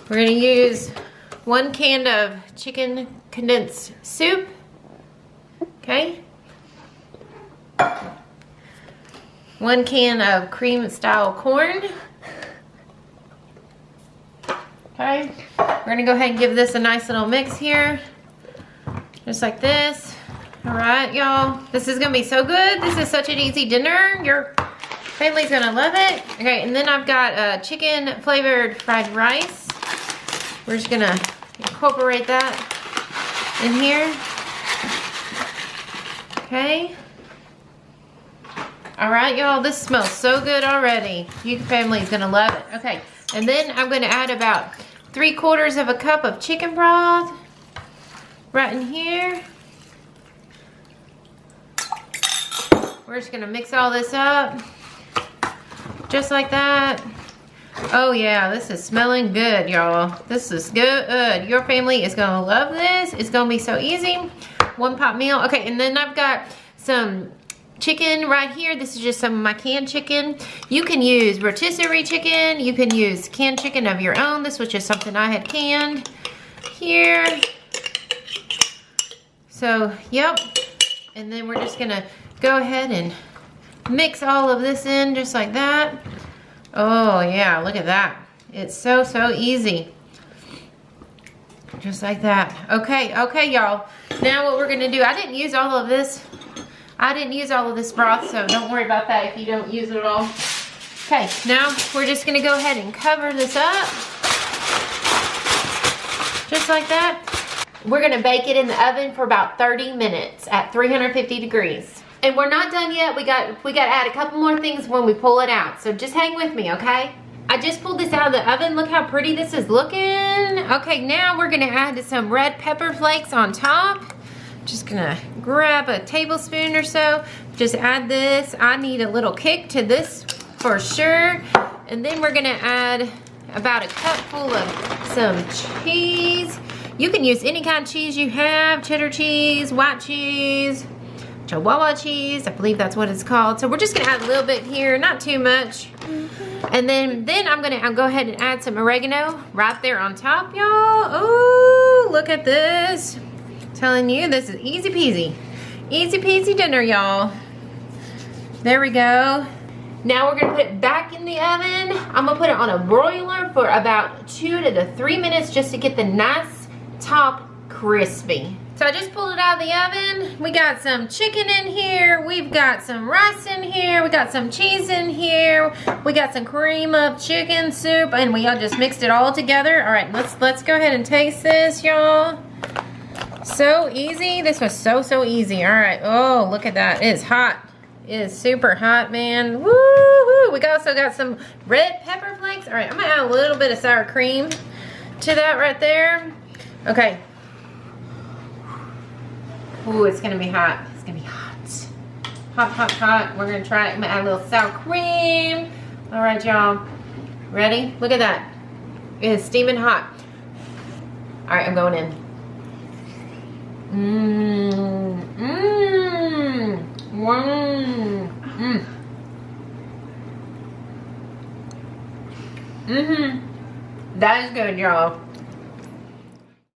We're gonna use 1 can of chicken condensed soup. Okay. 1 can of cream style corn. Okay. We're gonna go ahead and give this a nice little mix here. Just like this. All right, y'all. This is gonna be so good. This is such an easy dinner. Your family's gonna love it. Okay, and then I've got chicken flavored fried rice. We're just gonna incorporate that in here. Okay. All right, y'all, this smells so good already. Your family's gonna love it. Okay, and then I'm gonna add about 3/4 of a cup of chicken broth right in here. We're just gonna mix all this up, just like that. Oh yeah, this is smelling good, y'all. This is good. Your family is gonna love this. It's gonna be so easy. 1 pot meal. Okay, and then I've got some chicken right here. This is just some of my canned chicken. You can use rotisserie chicken. You can use canned chicken of your own. This was just something I had canned here. So, yep. And then we're just gonna go ahead and mix all of this in just like that. Oh yeah, look at that. It's so, so easy. Just like that. Okay, y'all. Now what we're gonna do, I didn't use all of this broth, so don't worry about that if you don't use it all. Okay, now we're just gonna go ahead and cover this up. Just like that. We're gonna bake it in the oven for about 30 minutes at 350 degrees. And we're not done yet. We got to add a couple more things when we pull it out. So just hang with me, okay? I just pulled this out of the oven. Look how pretty this is looking. Okay, now we're gonna add some red pepper flakes on top. Just gonna grab a tablespoon or so. Just add this. I need a little kick to this for sure. And then we're gonna add about a cup full of some cheese. You can use any kind of cheese you have. Cheddar cheese, white cheese, Chihuahua cheese, I believe that's what it's called. So we're just gonna add a little bit here, not too much. And then I'll go ahead and add some oregano right there on top, y'all. Oh, look at this. I'm telling you, this is easy peasy. Easy peasy dinner, y'all. There we go. Now we're gonna put it back in the oven. I'm gonna put it on a broiler for about 2 to 3 minutes just to get the nice top crispy. So I just pulled it out of the oven. We got some chicken in here. We've got some rice in here. We got some cheese in here. We got some cream of chicken soup, and we all just mixed it all together. All right, let's go ahead and taste this, y'all. So easy. This was so easy. All right. Oh, look at that. It is hot. It is super hot, man. Woo-hoo. We also got some red pepper flakes. All right, I'm gonna add a little bit of sour cream to that right there. Okay. Ooh, it's gonna be hot. It's gonna be hot. Hot. We're gonna try it. I'm gonna add a little sour cream. All right, y'all. Ready? Look at that. It is steaming hot. All right, I'm going in. That is good, y'all.